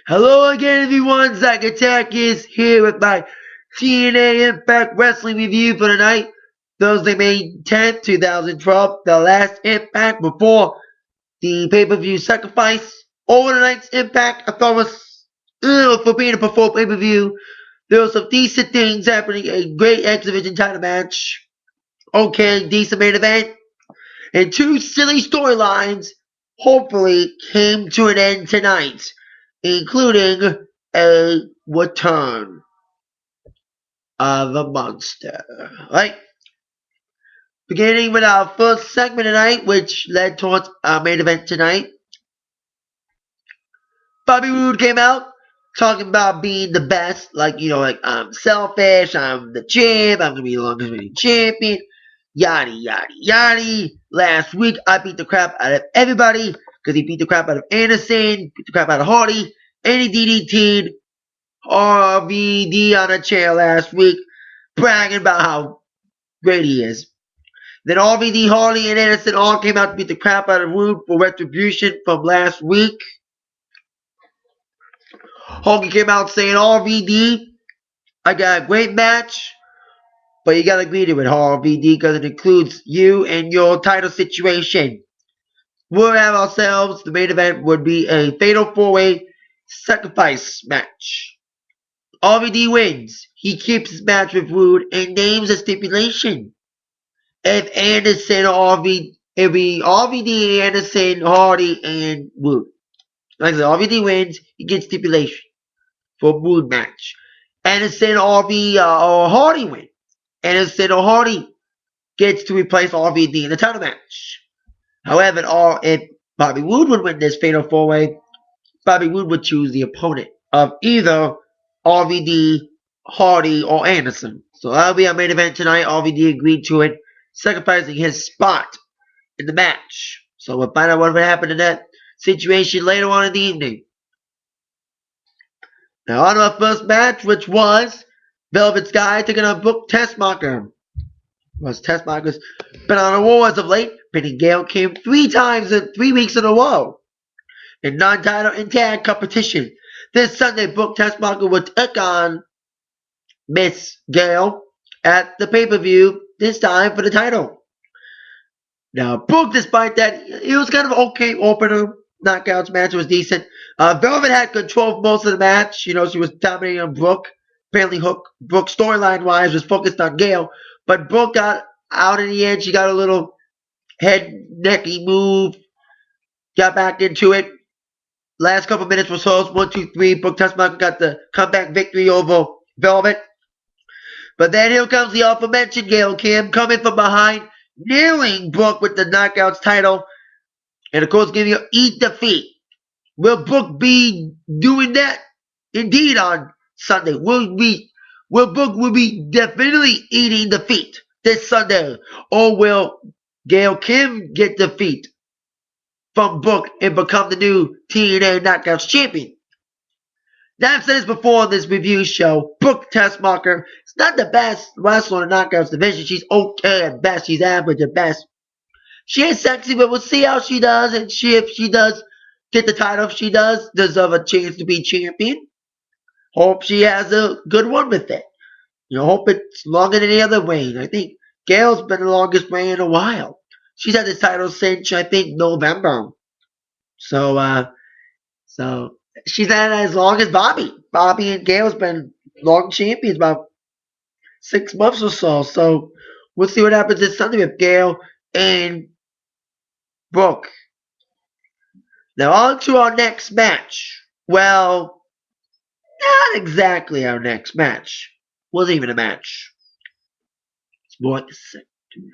Hello again, everyone. Zach Attack is here with my TNA Impact Wrestling review for tonight, Thursday, May 10th, 2012. The last Impact before the pay-per-view sacrifice. Over tonight's Impact, I thought was, for being a before pay-per-view, there were some decent things happening. A great X Division title match. Okay, decent main event. And two silly storylines hopefully came to an end tonight, including a return of a monster. Right? Beginning with our first segment tonight, which led towards our main event tonight. Bobby Roode came out talking about being the best, I'm selfish, I'm the champ, I'm gonna be the longest reigning champion, yada yada yada. Last week I beat the crap out of everybody because he beat the crap out of Anderson, beat the crap out of Hardy, and he DDT'd RVD on a chair last week, bragging about how great he is. Then RVD, Hardy, and Anderson all came out to beat the crap out of Roode for retribution from last week. Hogan came out saying, RVD, I got a great match, but you gotta agree to it, RVD, because it includes you and your title situation. We'll have ourselves, the main event would be a fatal four-way sacrifice match. RVD wins. He keeps his match with Roode and names a stipulation. If Anderson or RVD, Anderson, Hardy, and Roode. Like I said, RVD wins, he gets stipulation for Roode match. Anderson or Hardy wins. Anderson or Hardy gets to replace RVD in the title match. However, if Bobby Roode would win this fatal four-way, Bobby Roode would choose the opponent of either RVD, Hardy, or Anderson. So that'll be our main event tonight. RVD agreed to it, sacrificing his spot in the match. So we'll find out what would happen in that situation later on in the evening. Now on to our first match, which was Velvet Sky taking on Brooke Tessmacher. Tessmacher's been on a roll as of late, pinning Gail Kim 3 times in 3 weeks in a row in non-title and tag competition. This Sunday, Brooke Tessmacher would take on Miss Gail at the pay-per-view, this time for the title. Now, Brooke, despite that, it was kind of an okay opener. Knockouts match was decent. Velvet had control of most of the match. She was dominating on Brooke. Apparently, Brooke storyline-wise was focused on Gail. But Brooke got out in the end. She got a little head-necky move. Got back into it. Last couple minutes was hers. 1, 2, 3. Brooke Tessmacher got the comeback victory over Velvet. But then here comes the aforementioned Gail Kim coming from behind, nailing Brooke with the Knockouts title. And of course, giving her eat defeat. Will Brooke be doing that? Indeed, on Sunday. Will Brooke be definitely eating defeat this Sunday? Or will Gail Kim get defeat from Brooke and become the new TNA Knockouts champion? Now, I've said this before on this review show. Brooke Tessmacher is not the best wrestler in the Knockouts division. She's okay at best. She's average at best. She ain't sexy, but we'll see how she does. And if she does get the title, if she does deserve a chance to be champion, hope she has a good one with it. Hope it's longer than any other reign. I think Gail's been the longest reign in a while. She's had this title since, I think, November. So she's had it as long as Bobby. Bobby and Gail's been long champions, about 6 months or so. So we'll see what happens this Sunday with Gail and Brooke. Now on to our next match. Well, not exactly our next match. Wasn't even a match. It's more like a segment.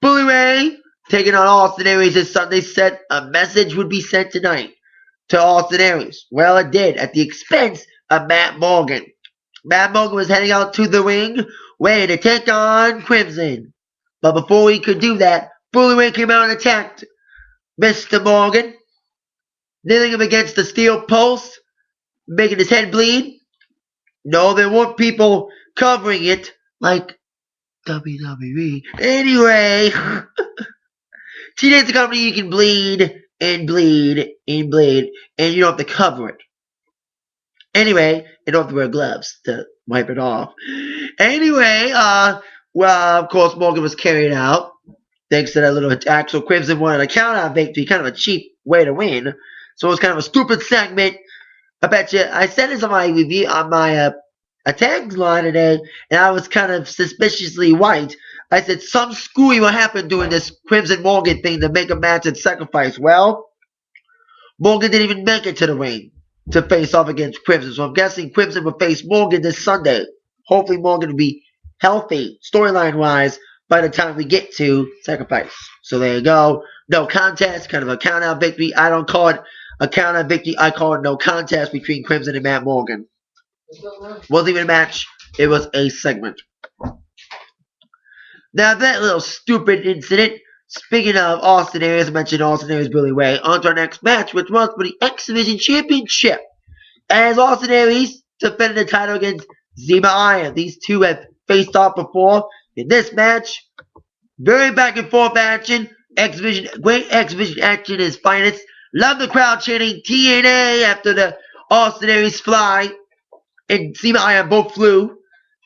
Bully Ray taking on Austin Aries this Sunday. Said a message would be sent tonight to Austin Aries. Well, it did, at the expense of Matt Morgan. Matt Morgan was heading out to the ring, ready to take on Crimson. But before he could do that, Bully Ray came out and attacked Mr. Morgan, nailing him against the steel post, making his head bleed. No, there weren't people covering it like WWE. Anyway, TNA's a company you can bleed and bleed and bleed, and you don't have to cover it. Anyway, you don't have to wear gloves to wipe it off. Anyway, of course, Morgan was carried out thanks to that little attack. So Crimson wanted a count-out victory, kind of a cheap way to win. So it was kind of a stupid segment. I bet you, I said this on my review, on my attack line today, and I was kind of suspiciously white. I said some screwy will happen during this Crimson Morgan thing to make a match and sacrifice. Well, Morgan didn't even make it to the ring to face off against Crimson. So I'm guessing Crimson will face Morgan this Sunday. Hopefully Morgan will be healthy, storyline-wise, by the time we get to Sacrifice. So there you go. No contest, kind of a count-out victory. I don't call it a count-out victory. I call it no contest between Crimson and Matt Morgan. Wasn't even a match. It was a segment. Now that little stupid incident. Speaking of Austin Aries, I mentioned Austin Aries, Billy Ray. On to our next match, which was for the X Division Championship. As Austin Aries defended the title against Zema Iron. These two have faced off before. In this match, very back and forth action. Great X Division action at its finest. Love the crowd chanting TNA after the Austin Aries fly. And Zema Iron both flew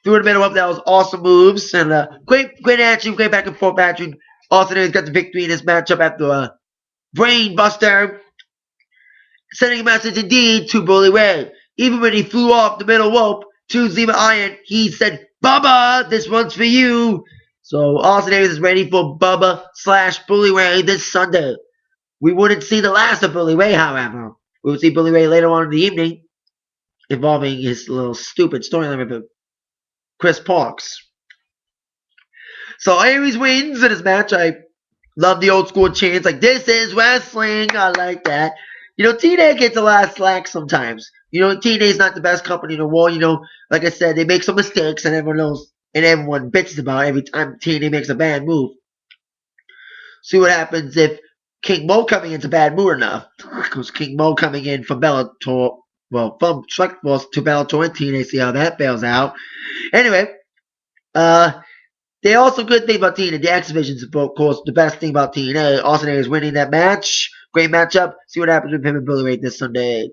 through the middle of that was awesome moves. And great action, great back and forth action. Austin Aries got the victory in this matchup after a brain buster. Sending a message indeed to Bully Ray. Even when he flew off the middle rope to Zema Iron, he said, Bubba, this one's for you. So Austin Aries is ready for Bubba / Bully Ray this Sunday. We wouldn't see the last of Bully Ray, however. We would see Bully Ray later on in the evening, involving his little stupid storyline with Chris Parks. So Aries wins in his match. I love the old school chants like, this is wrestling. I like that. You know, TNA gets a lot of slack sometimes. You know, TNA is not the best company in the world. You know, like I said, they make some mistakes and everyone knows and everyone bitches about it every time TNA makes a bad move. See what happens if King Mo coming in's a bad move enough. Because King Mo coming in from Bellator, well, from Strikeforce to Bellator and TNA, see how that bails out. Anyway, they also good thing about TNA. The X Division's, of course, the best thing about TNA. Austin Aries winning that match. Great matchup. See what happens with him and Billy Ray this Sunday.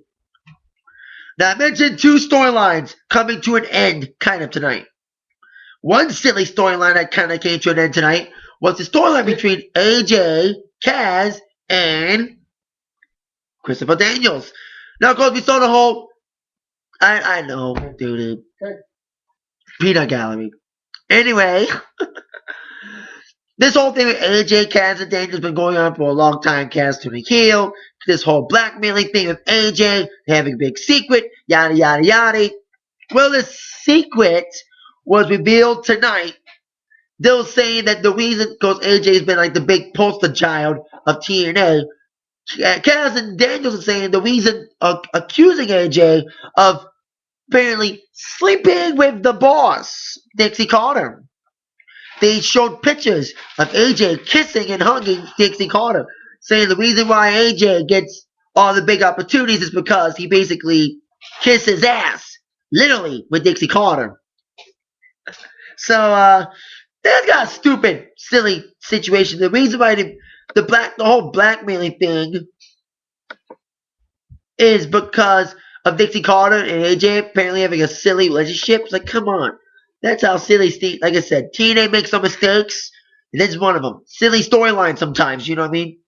Now, I mentioned two storylines coming to an end kind of tonight. One silly storyline that kind of came to an end tonight was the storyline between AJ, Kaz, and Christopher Daniels. Now, of course, we saw the whole... I know, dude. Peanut Gallery. Anyway, this whole thing with AJ, Kaz, and Daniels has been going on for a long time. Kaz turning heel. This whole blackmailing thing with AJ, having a big secret, yada, yada, yada. Well, the secret was revealed tonight. They were saying that the reason, because AJ has been like the big poster child of TNA, Kaz and Daniels are saying the reason accusing AJ of apparently sleeping with the boss, Dixie Carter. They showed pictures of AJ kissing and hugging Dixie Carter, saying the reason why AJ gets all the big opportunities is because he basically kisses ass, literally, with Dixie Carter. So, that's got a stupid, silly situation. The reason why the whole blackmailing thing is because of Dixie Carter and AJ apparently having a silly relationship. It's like, come on. That's how silly, like I said, TNA makes some mistakes. And this is one of them. Silly storyline sometimes, you know what I mean?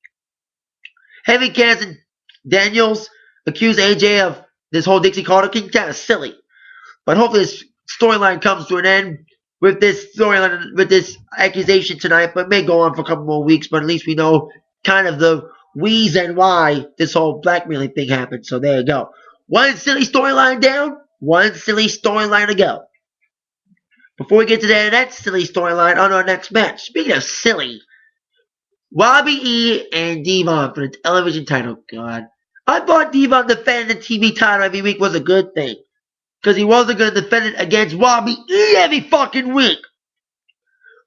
Having Kaz and Daniels accuse AJ of this whole Dixie Carter thing, kind of silly. But hopefully this storyline comes to an end with this storyline, with this accusation tonight. But it may go on for a couple more weeks. But at least we know kind of the reason why this whole blackmailing thing happened. So there you go. One silly storyline down, one silly storyline to go. Before we get to that silly storyline on our next match, speaking of silly, Robbie E. and Devon for the television title. God, I thought Devon defending the TV title every week was a good thing. Because he wasn't going to defend it against Robbie E. every fucking week.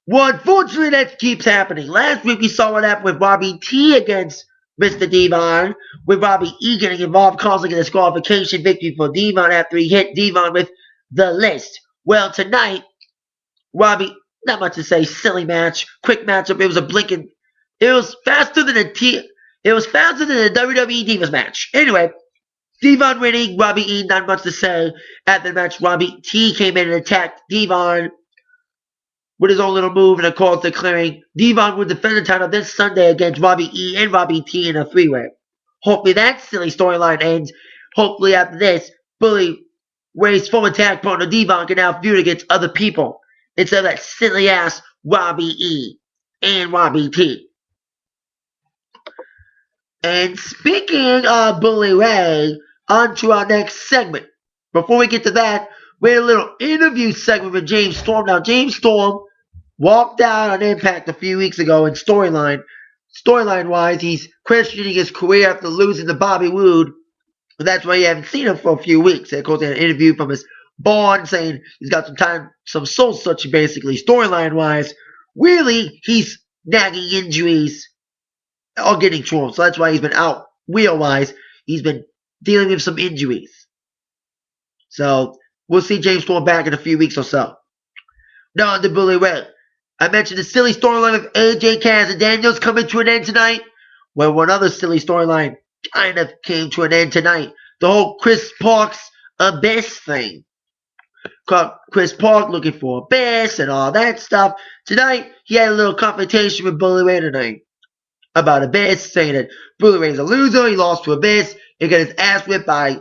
Well, unfortunately, that keeps happening. Last week, we saw what happened with Robbie T. against Mr. Devon, with Robbie E. getting involved, causing a disqualification victory for Devon after he hit Devon with the list. Well, tonight, Robbie, not much to say, silly match, quick matchup. It was a blinking. It was faster than the WWE Divas match. Anyway, Devon winning. Robbie E, not much to say. After the match, Robbie T came in and attacked Devon with his own little move, and of course declaring Devon would defend the title this Sunday against Robbie E and Robbie T in a three-way. Hopefully that silly storyline ends. Hopefully after this, Bully Ray's former tag partner Devon can now feud against other people instead of that silly ass Robbie E and Robbie T. And speaking of Bully Ray, on to our next segment. Before we get to that, we had a little interview segment with James Storm. Now, James Storm walked out on Impact a few weeks ago, and storyline-wise, he's questioning his career after losing to Bobby Roode. And that's why you haven't seen him for a few weeks. And of course, he had an interview from his barn saying he's got some time, some soul searching basically, storyline-wise. Really, he's nagging injuries all getting to him. So that's why he's been out wheel-wise. He's been dealing with some injuries. So we'll see James Storm back in a few weeks or so. Now on to Bully Ray. I mentioned the silly storyline of AJ, Kaz, and Daniels coming to an end tonight. Well, one other silly storyline kind of came to an end tonight. The whole Chris Parks Abyss thing. Chris Park looking for Abyss and all that stuff. Tonight, he had a little confrontation with Bully Ray tonight about Abyss, saying that Bully Ray's a loser, he lost to Abyss, he got his ass whipped by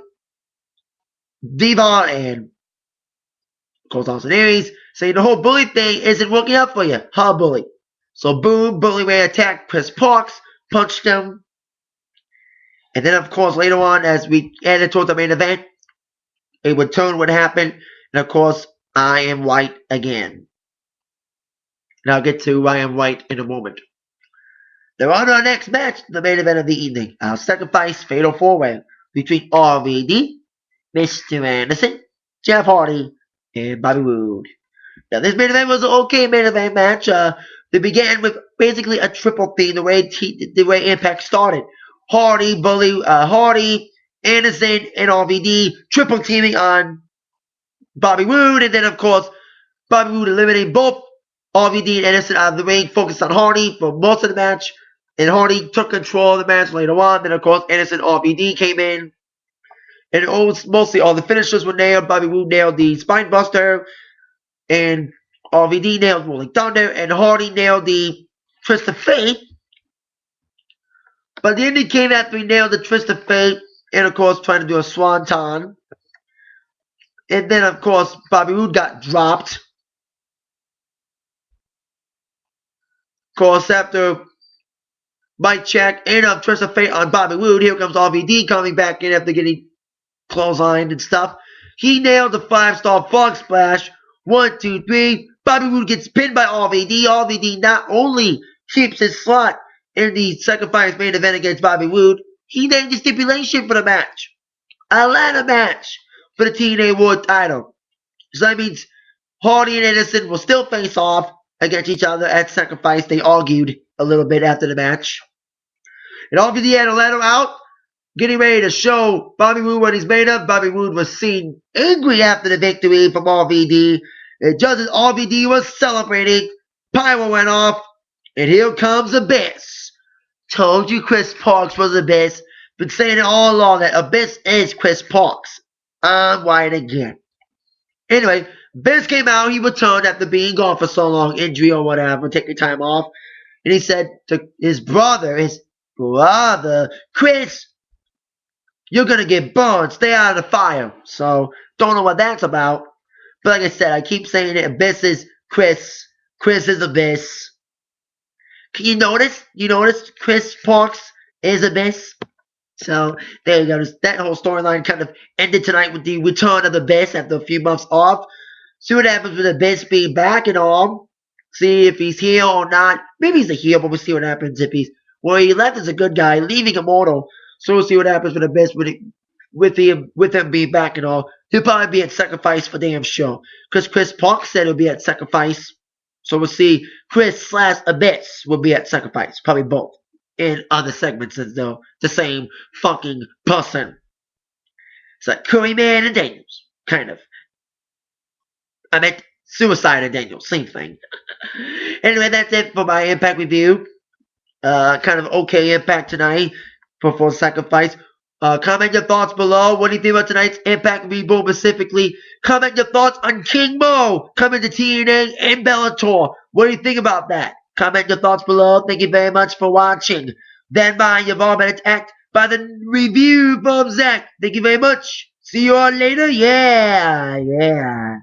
Devon and Cole Thompson Aries, saying the whole Bully thing isn't working out for you, huh, Bully? So boom, Bully Ray attacked Chris Parks, punched him, and then of course later on, as we headed towards the main event, a return would happen, and of course, I Am White again. And I'll get to I Am White in a moment. They're on our next match, the main event of the evening, our sacrifice fatal four-way between RVD, Mr. Anderson, Jeff Hardy, and Bobby Roode. Now, this main event was an okay main event match. They began with basically a triple theme, the way Impact started. Hardy, Anderson, and RVD triple teaming on Bobby Roode, and then of course Bobby Roode eliminating both RVD and Anderson out of the ring, focused on Hardy for most of the match, and Hardy took control of the match later on. Then of course Anderson and RVD came in, and mostly all the finishers were nailed. Bobby Roode nailed the Spine Buster, and RVD nailed Rolling Thunder, and Hardy nailed the Twist of Fate. But the ending came after he nailed the Twist of Fate, and of course trying to do a Swanton. And then of course Bobby Roode got dropped. Of course, after Mike check and Twist of Fate on Bobby Roode, here comes RVD coming back in after getting clotheslined and stuff. He nailed the 5-star Frog Splash. 1, 2, 3. Bobby Roode gets pinned by RVD. RVD not only keeps his slot in the sacrifice main event against Bobby Roode, he named the stipulation for the match. A ladder match for the TNA World title. So that means Hardy and Anderson will still face off against each other at Sacrifice. They argued a little bit after the match. And RVD had a ladder out, getting ready to show Bobby Roode what he's made of. Bobby Roode was seen angry after the victory from RVD. And just as RVD was celebrating, pyro went off, and here comes Abyss. Told you Chris Parks was Abyss. Been saying it all along that Abyss is Chris Parks. I'm right again. Anyway, Abyss came out. He returned after being gone for so long, injury or whatever, taking time off. And he said to his brother, Chris, you're going to get burned. Stay out of the fire. So, don't know what that's about. But like I said, I keep saying it. Abyss is Chris. Chris is Abyss. Can you notice? You notice Chris Parks is Abyss? So, there you go. That whole storyline kind of ended tonight with the return of Abyss after a few months off. See what happens with Abyss being back and all. See if he's heel or not. Maybe he's a heel, but we'll see what happens if he's... Well, he left as a good guy, leaving immortal. So we'll see what happens with Abyss with him being back and all. He'll probably be at Sacrifice for damn sure. Because Chris Park said he'll be at Sacrifice. So we'll see Chris/Abyss will be at Sacrifice. Probably both. In other segments as though the same fucking person. It's like Curryman and Daniels. Kind of. I meant Suicide and Daniels. Same thing. Anyway, that's it for my Impact review. Kind of okay Impact tonight for Sacrifice. Comment your thoughts below. What do you think about tonight's Impact Reboot specifically? Comment your thoughts on King Mo coming to TNA and Bellator. What do you think about that? Comment your thoughts below. Thank you very much for watching. Then by you've all been attacked by the review from Zach. Thank you very much. See you all later. Yeah.